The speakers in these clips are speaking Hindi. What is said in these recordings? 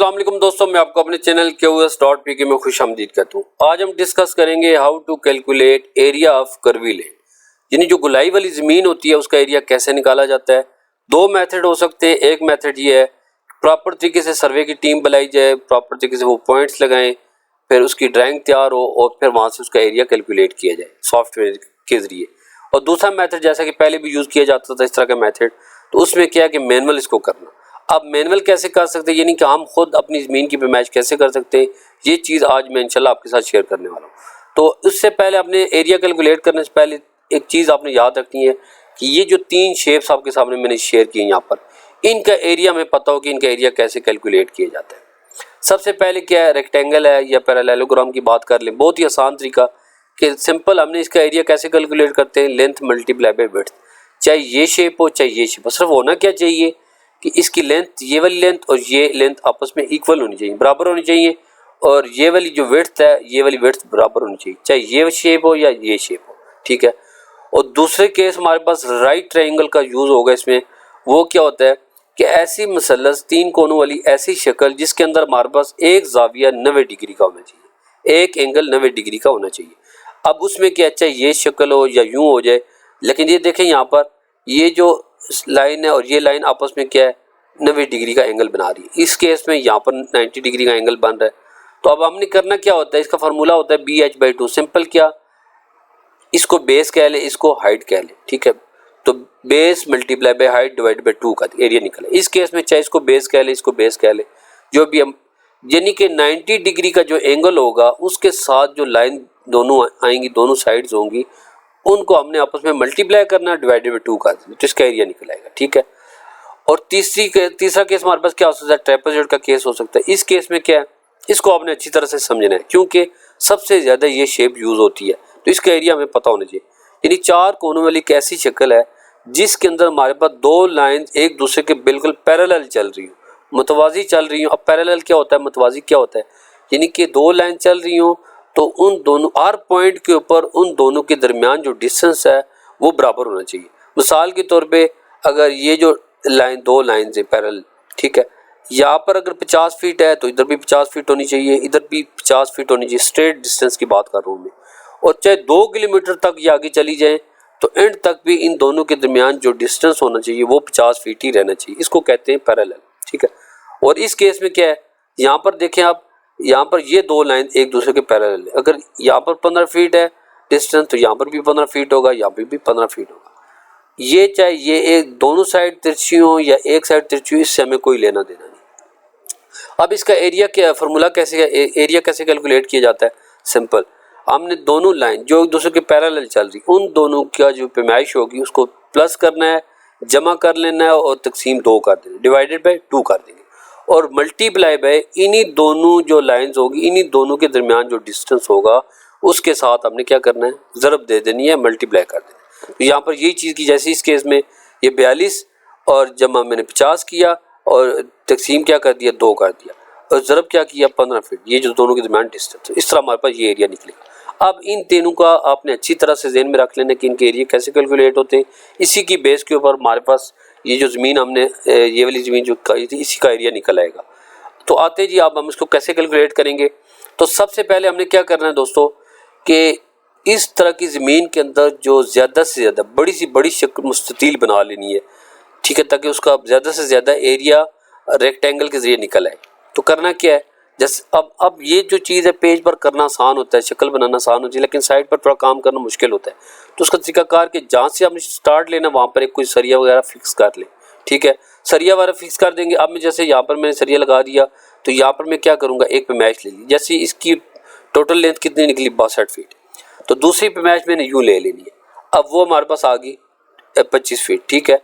अस्सलाम वालेकुम दोस्तों, मैं आपको अपने चैनल QS.pk में खुश आमदीद कहता हूँ। आज हम डिस्कस करेंगे how to calculate area of curvy land, यानी जो गुलाई वाली ज़मीन होती है उसका एरिया कैसे निकाला जाता है। दो मेथड हो सकते हैं। एक मेथड ये है प्रॉपर तरीके से सर्वे की टीम बुलाई जाए, प्रॉपर तरीके से वो पॉइंट्स लगाएं, फिर उसकी ड्राइंग तैयार हो और फिर वहाँ से उसका एरिया कैलकुलेट किया जाए सॉफ्टवेयर के ज़रिए। और दूसरा मेथड जैसा कि पहले भी यूज़ किया जाता था इस तरह का मेथड, तो उसमें क्या है कि मैनुअल इसको करना। अब मैनुअल कैसे कर सकते हैं, यानी कि हम खुद अपनी ज़मीन की पैमाइश कैसे कर सकते हैं, ये चीज़ आज मैं इंशाल्लाह आपके साथ शेयर करने वाला हूँ। तो उससे पहले आपने एरिया कैलकुलेट करने से पहले एक चीज़ आपने याद रखनी है कि ये जो तीन शेप्स आपके सामने मैंने शेयर किए यहाँ पर, इनका एरिया हमें पता हो कि इनका एरिया कैसे कैलकुलेट किया जाता है। सबसे पहले क्या है, रेक्टेंगल है या पैरेललोग्राम की बात कर लें। बहुत ही आसान तरीका कि सिंपल हमने इसका एरिया कैसे कैलकुलेट करते हैं, लेंथ मल्टीप्लाई बाय विड्थ। चाहे ये शेप हो चाहे ये शेप हो, सिर्फ होना क्या चाहिए कि इसकी लेंथ, ये वाली लेंथ और ये लेंथ आपस में इक्वल होनी चाहिए, बराबर होनी चाहिए। और ये वाली जो विड्थ है, ये वाली विड्थ बराबर होनी चाहिए, चाहे ये शेप हो या ये शेप हो, ठीक है। और दूसरे केस हमारे पास राइट ट्रायंगल का यूज़ होगा इसमें। वो क्या होता है कि ऐसी मसलस तीन कोनों वाली ऐसी शक्ल जिसके अंदर हमारे पास एक जाविया 90 डिग्री का होना चाहिए, एक एंगल 90 डिग्री का होना चाहिए। अब उसमें क्या, चाहे ये शक्ल हो या यूँ हो जाए, लेकिन ये देखें यहाँ पर ये जो लाइन है और ये लाइन आपस में क्या है, 90 डिग्री का एंगल बना रही है। इस केस में यहाँ पर 90 डिग्री का एंगल बन रहा है। तो अब हमने करना क्या होता है, इसका फार्मूला होता है BH/2। सिंपल क्या, इसको बेस कह ले, इसको हाइट कह ले, ठीक है। तो base multiply by height divide by 2 का एरिया निकला। इस केस में चाहे इसको बेस कह ले, इसको बेस कह ले, जो भी हम, यानी कि 90 डिग्री का जो एंगल होगा उसके साथ जो लाइन दोनों आएंगी, दोनों साइड्स होंगी, उनको हमने आपस में मल्टीप्लाई करना डिवाइडेड बाय 2 का, तो इसका एरिया निकल आएगा, ठीक है। और तीसरा केस हमारे पास क्या हो सकता है, ट्रेपेजॉइड का केस हो सकता है। इस केस में क्या है, इसको आपने अच्छी तरह से समझना है क्योंकि सबसे ज़्यादा ये शेप यूज़ होती है, तो इसका एरिया हमें पता होना चाहिए। यानी चार कोनों वाली एक ऐसी शक्ल है जिसके अंदर हमारे पास दो लाइन एक दूसरे के बिल्कुल पैरेलल चल रही हो, मुतवाज़ी चल रही हो। अब पैरेलल क्या होता है, मुतवाज़ी क्या होता है, यानी कि दो लाइन चल रही हो तो उन दोनों हर पॉइंट के ऊपर उन दोनों के दरमियान जो डिस्टेंस है वो बराबर होना चाहिए। मिसाल के तौर पे अगर ये जो लाइन, दो लाइन है पैरेलल, ठीक है, यहाँ पर अगर 50 फीट है तो इधर भी 50 फीट होनी चाहिए, इधर भी 50 फीट होनी चाहिए। स्ट्रेट डिस्टेंस की बात कर रहा हूँ मैं। और चाहे 2 किलोमीटर तक ये आगे चली जाए तो एंड तक भी इन दोनों के दरमियान जो डिस्टेंस होना चाहिए वो 50 फीट ही रहना चाहिए। इसको कहते हैं पैरेलल, ठीक है। और इस केस में क्या है, यहाँ पर देखें आप, यहाँ पर ये दो लाइन एक दूसरे के पैरेलल है। अगर यहाँ पर 15 फीट है डिस्टेंस तो यहाँ पर भी 15 फीट होगा, यहाँ पर भी 15 फीट होगा। ये चाहे ये एक दोनों साइड तिरछी हो या एक साइड तिरछी हो, इससे हमें कोई लेना देना नहीं। अब इसका एरिया क्या, फार्मूला कैसे, एरिया कैसे कैलकुलेट किया जाता है, सिंपल। हमने दोनों लाइन जो एक दूसरे के पैरेलल चल रही, उन दोनों का जो पैमाइश होगी उसको प्लस करना है, जमा कर लेना है और तकसीम 2 कर देना, डिवाइडेड बाय 2 कर देंगे और मल्टीप्लाई बाय इन्हीं दोनों जो लाइंस होगी, इन्हीं दोनों के दरमियान जो डिस्टेंस होगा उसके साथ हमने क्या करना है, ज़रब दे देनी है, मल्टीप्लाई कर देना है। तो यहाँ पर यही चीज़ की, जैसे इस केस में ये 42 और जमा मैंने 50 किया और तकसीम क्या कर दिया, 2 कर दिया और ज़रब क्या किया, 15 फीट, ये जो दोनों के दरमियान डिस्टेंस है। इस तरह हमारे पास ये एरिया निकलेगा। अब इन तीनों का आपने अच्छी तरह से ज़हन में रख लेना कि इनके एरिया कैसे कैलकुलेट होते हैं। इसी की बेस के ऊपर हमारे पास ये जो ज़मीन हमने, ये वाली ज़मीन जो कही थी, इसी का एरिया निकल आएगा। तो आते जी अब हम इसको कैसे कैलकुलेट करेंगे। तो सबसे पहले हमने क्या करना है दोस्तों कि इस तरह की ज़मीन के अंदर जो ज़्यादा से ज़्यादा बड़ी सी बड़ी शक्ल मुस्ततील बना लेनी है, ठीक है, ताकि उसका ज़्यादा से ज़्यादा एरिया रेक्टेंगल के ज़रिए निकल आए। तो करना क्या है, जैसे अब ये जो चीज़ है पेज पर करना आसान होता है, शक्ल बनाना आसान होती है, लेकिन साइड पर थोड़ा काम करना मुश्किल होता है। तो उसका तरीकाकार कि जहाँ से आपने स्टार्ट लेना वहाँ पर एक कोई सरिया वगैरह फिक्स कर ले, ठीक है, सरिया वगैरह फिक्स कर देंगे। अब मैं जैसे यहाँ पर मैंने सरिया लगा दिया तो यहाँ पर मैं क्या करूँगा, एक पैमाइश ले ली, जैसे इसकी टोटल लेंथ कितनी निकली, 62 फीट, तो दूसरी पैमाइश मैंने यूँ ले लेनी है। अब वो हमारे पास आ गई 25 फीट, ठीक है।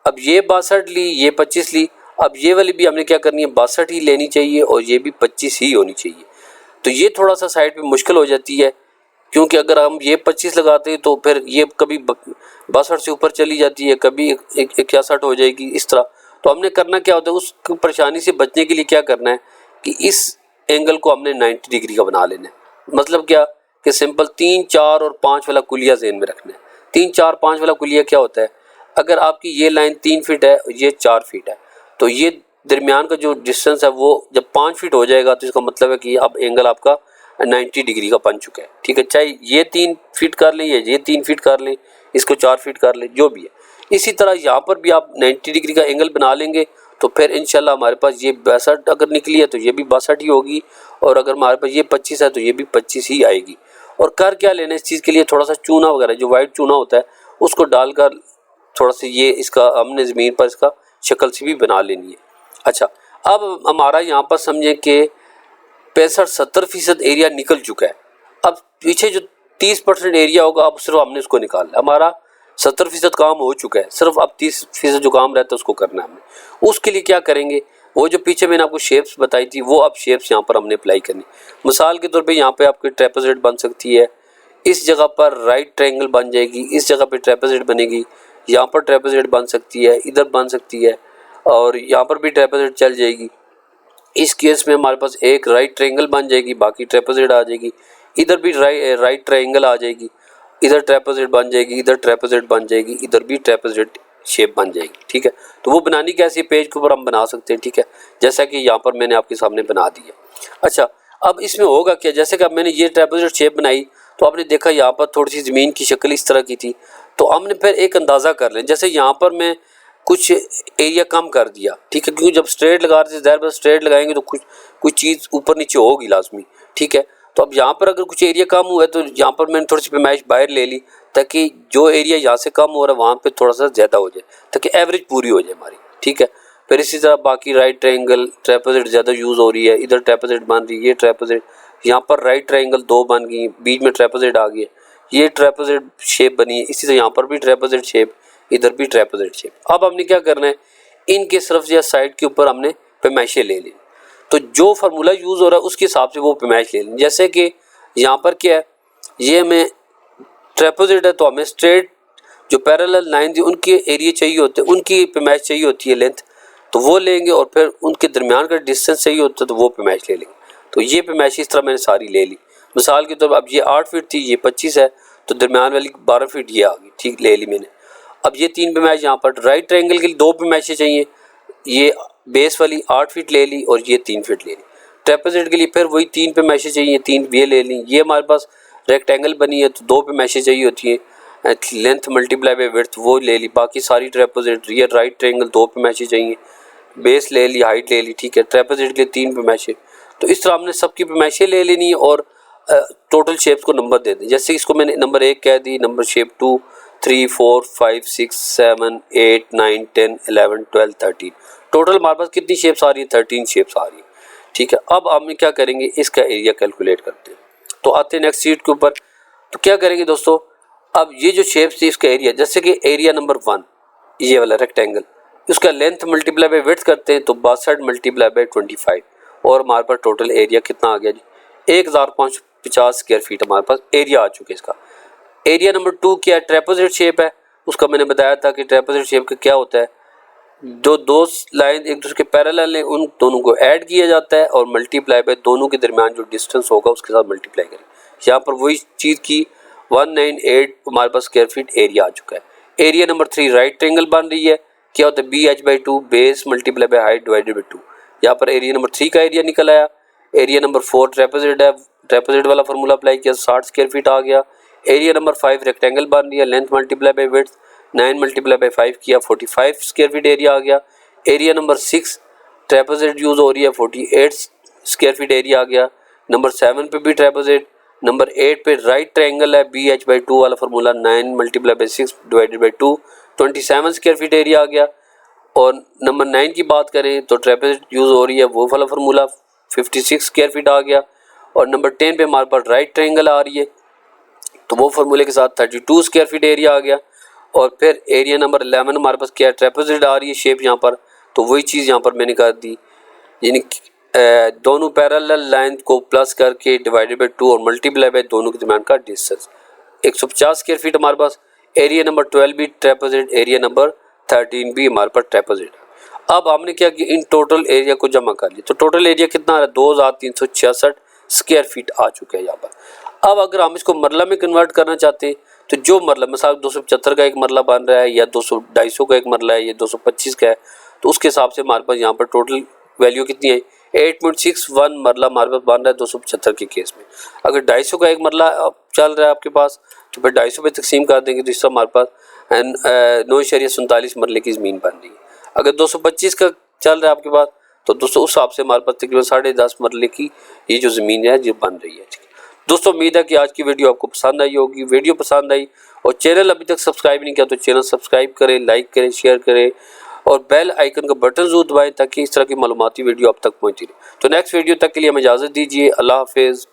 अब ये 62 ली, ये 25 ली, अब ये वाली भी हमने क्या करनी है, 62 ही लेनी चाहिए और ये भी 25 ही होनी चाहिए। तो ये थोड़ा सा साइड पे मुश्किल हो जाती है क्योंकि अगर हम ये 25 लगाते हैं तो फिर ये कभी 62 से ऊपर चली जाती है, कभी 61 हो जाएगी, इस तरह। तो हमने करना क्या होता है, उस परेशानी से बचने के लिए क्या करना है कि इस एंगल को हमने 90 डिग्री का बना लेना है। मतलब क्या कि सिंपल 3, 4 और 5 वाला कुलिया ज़हन में रखना है। 3, 4, 5 वाला कुलिया क्या होता है, अगर आपकी ये लाइन 3 फीट है और ये 4 फीट है तो ये दरमियान का जो डिस्टेंस है वो जब 5 फीट हो जाएगा तो इसका मतलब है कि अब एंगल आपका 90 डिग्री का बन चुका है। ठीक है, चाहे ये 3 फीट कर लें या ये 3 फीट कर लें, इसको 4 फीट कर लें, जो भी है। इसी तरह यहाँ पर भी आप 90 डिग्री का एंगल बना लेंगे तो फिर इंशाल्लाह हमारे पास ये 62 अगर निकली है तो ये भी 62 ही होगी, और अगर हमारे पास ये 25 है तो ये भी 25 ही आएगी। और कर क्या लेना इस चीज़ के लिए, थोड़ा सा चूना वगैरह जो वाइट चूना होता है उसको डालकर थोड़ा सा ये इसका हमने ज़मीन पर इसका शक्ल से भी बना लेनी है। अच्छा, अब हमारा यहाँ पर समझें कि 65-70% एरिया निकल चुका है। अब पीछे जो 30% एरिया होगा अब सिर्फ हमने उसको निकालना है। हमारा 70% काम हो चुका है, सिर्फ अब 30% जो काम रहता है उसको करना है हमने। उसके लिए क्या करेंगे, वो जो पीछे मैंने आपको शेप्स बताई थी वो अब शेप्स यहाँ पर हमने अप्लाई करनी। मिसाल के तौर पे यहाँ पे आपकी ट्रेपेज़ॉइड बन सकती है, इस जगह पर राइट ट्रायंगल बन जाएगी, इस जगह पे ट्रेपेज़ॉइड बनेगी, यहाँ पर ट्रेपेज़ॉइड बन सकती है, इधर बन सकती है, और यहाँ पर भी ट्रेपेज़ॉइड चल जाएगी। इस केस में हमारे पास एक राइट ट्रायंगल बन जाएगी, बाकी ट्रेपेज़ॉइड आ जाएगी, इधर भी राइट ट्रायंगल आ जाएगी, इधर ट्रेपेज़ॉइड बन जाएगी, इधर ट्रेपेज़ॉइड बन जाएगी, इधर भी ट्रेपेज़ॉइड शेप बन जाएगी। ठीक है, तो वो बनानी कैसे पेज के ऊपर हम बना सकते हैं। ठीक है, जैसा कि यहाँ पर मैंने आपके सामने बना दी है। अच्छा, अब इसमें होगा क्या, जैसे कि अब मैंने ये ट्रेपेज़ॉइड शेप बनाई तो आपने देखा यहाँ पर थोड़ी सी ज़मीन की शक्ल इस तरह की थी, तो हमने फिर एक अंदाज़ा कर लें, जैसे यहाँ पर मैं कुछ एरिया कम कर दिया। ठीक है, क्योंकि जब स्ट्रेट लगा रहे थे ज़ाहिर बात स्ट्रेट लगाएंगे तो कुछ चीज़ ऊपर नीचे होगी लाजमी। ठीक है, तो अब यहाँ पर अगर कुछ एरिया कम हुआ है तो यहाँ पर मैंने थोड़ी सी पैमाइश बाहर ले ली ताकि जो एरिया यहाँ से कम हो रहा है वहाँ पे थोड़ा सा ज़्यादा हो जाए, ताकि एवरेज पूरी हो जाए हमारी। ठीक है, फिर इसी तरह बाकी राइट ट्रायंगल ट्रेपेज़ॉइड ज़्यादा यूज़ हो रही है, इधर ट्रेपेज़ॉइड बन रही है, ये ट्रेपेज़ॉइड, यहाँ पर राइट ट्रायंगल 2 बन गई, बीच में ट्रेपेज़ॉइड आ गई है, ये ट्रेपेज़ॉइड शेप बनी है, इसी तरह यहाँ पर भी ट्रेपेज़ॉइड शेप, इधर भी ट्रेपेज़ॉइड शेप। अब हमने क्या करना है, इनके सिर्फ या साइड के ऊपर हमने पैमाइशें ले ली, तो जो फार्मूला यूज़ हो रहा है उसके हिसाब से वो पैमाइश ले लें। जैसे कि यहाँ पर क्या है, ये हमें ट्रेपेज़ॉइड है तो हमें स्ट्रेट जो पैरेलल लाइन थी उनके एरिया चाहिए होते हैं, उनकी पैमाइश चाहिए होती है लेंथ, तो वो लेंगे, और फिर उनके दरमियान का डिस्टेंस चाहिए होता है तो वो पैमाइश ले लेंगे। तो ये पैमाइश इस तरह मैंने सारी ले ली। मिसाल के तौर पर अब ये 8 फीट थी, ये 25 है, तो दरमियान वाली 12 फीट ये आ गई। ठीक, ले ली मैंने। अब ये 3 पैमाइश यहाँ पर राइट ट्रायंगल के लिए 2 पैमाइशें चाहिए, ये बेस वाली 8 फीट ले ली और ये 3 फीट ले ली। ट्रेपेज़ॉइड के लिए फिर वही 3 पैमाइशें चाहिए, 3 ये ले ली। ये हमारे पास रेक्टेंगल बनी है तो 2 पैमाइशें चाहिए होती हैं, लेंथ मल्टीप्लाई बाय विड्थ वो ले ली। बाकी सारी ट्रेपेज़ॉइड, ये राइट ट्रायंगल 2 पैमाइशें चाहिए, बेस ले ली, हाइट ले ली। ठीक है, ट्रेपेज़ॉइड के लिए 3 पैमाइशें। तो इस तरह हमने सबकी पैमाइशें ले लेनी है और टोटल शेप्स को नंबर दे दें। जैसे इसको मैंने नंबर 1 कह दी, नंबर शेप 2, 3, 4, 5, 6, 7, 8, 9, 10, 11, 12, 13। टोटल हमारे पास कितनी शेप्स आ रही है, 13 शेप्स आ रही है। ठीक है, अब हम क्या करेंगे, इसका एरिया कैलकुलेट करते हैं। तो आते हैं नेक्स्ट शीट के ऊपर। तो क्या करेंगे दोस्तों, अब ये जो शेप्स थी इसका एरिया, जैसे कि एरिया नंबर 1 ये वाला रेक्टेंगल, उसका लेंथ मल्टीप्लाई बाय विड्थ करते हैं तो 62 मल्टीप्लाई बाय 25, और हमारे पास टोटल एरिया कितना आ गया जी, 1550 स्क्वायर फीट हमारे पास एरिया आ चुका है इसका। एरिया नंबर 2 क्या है, ट्रेपेज़ॉइड शेप है, उसका मैंने बताया था कि ट्रेपेज़ॉइड शेप का क्या होता है, जो 2 लाइन एक दूसरे के पैरेलल है उन दोनों को ऐड किया जाता है और मल्टीप्लाई बाय दोनों के दरमियान जो डिस्टेंस होगा उसके साथ मल्टीप्लाई करें। यहाँ पर वही चीज़ की 198 हमारे पास स्क्वायर फीट एरिया आ चुका है। एरिया नंबर 3 राइट ट्रायंगल बन रही है, क्या होता है BH/2 base multiply by height divided by 2। यहाँ पर एरिया नंबर 3 का एरिया निकल आया। एरिया नंबर 4 ट्रेपेज़ॉइड है, ट्रेपेज़ॉइड वाला फार्मूला अप्लाई किया 60 स्क्वायर फीट आ गया। एरिया नंबर 5 रेक्टेंगल बन रही है, length multiply by width 9 multiply bye 5 किया 45 स्क्वायर फीट एरिया आ गया। एरिया नंबर 6 ट्रेपेज़ॉइड यूज़ हो रही है, 48 स्क्वायर फीट एरिया आ गया। नंबर 7 पे भी ट्रेपेज़ॉइड, नंबर 8 पे राइट ट्रायंगल है, BH/2 वाला formula 9 multiply by 6 divided by 2 27 square feet area आ गया। और नंबर 9 की बात करें तो ट्रेपेज़ॉइड यूज़ हो रही है, वो वाला फार्मूला 56 स्क्वायर फीट आ गया। और नंबर 10 पे हमारे पास राइट ट्रायंगल आ रही है तो वो फार्मूले के साथ 32 स्क्वायर फीट एरिया आ गया। और फिर एरिया नंबर 11 हमारे पास क्या है, ट्रेपेज़ॉइड आ रही है शेप यहाँ पर, तो वही चीज़ यहाँ पर मैंने कर दी, यानी दोनों पैरेलल लाइन को प्लस करके डिवाइडेड बाय 2 और मल्टीप्लाई बाय दोनों के दरमियान का डिस्टेंस 150 स्क्वायर फीट हमारे पास। एरिया नंबर 12 भी ट्रेपेज़ॉइड, एरिया नंबर 13 भी हमारे पास ट्रेपेज़ॉइड। अब हमने क्या किया, इन टोटल एरिया को जमा कर लिया, तो टोटल एरिया कितना आ रहा है, 2366 स्क्वायर फीट आ चुका है यहाँ पर। अब अगर हम इसको मरला में कन्वर्ट करना चाहते हैं तो जो मरला मिसाल 275 का एक मरला बन रहा है या 200-250 का एक मरला है या 225 का है, तो उसके हिसाब से हमारे पास यहाँ पर टोटल वैल्यू कितनी आई 8.61 मरला हमारे पास बन रहा है 275 के केस में। अगर 250 का एक मरला चल रहा है आपके पास तो फिर 250 पे तकसीम कर देंगे तो इससे हमारे पास 9.47 मरले की ज़मीन बन रही है। अगर 225 का चल रहा है आपके पास तो दोस्तों उस हिसाब से हमारे पास तकरीबन 10.5 मरले की ये जो ज़मीन है जो बन रही है। दोस्तों उम्मीद है कि आज की वीडियो आपको पसंद आई होगी। वीडियो पसंद आई और चैनल अभी तक सब्सक्राइब नहीं किया तो चैनल सब्सक्राइब करें, लाइक करें, शेयर करें और बेल आइकन का बटन जरूर दबाएं ताकि इस तरह की मालूमाती वीडियो आप तक पहुंचती रहे। तो नेक्स्ट वीडियो तक के लिए हमें इजाज़त दीजिए। अल्लाह हाफिज़।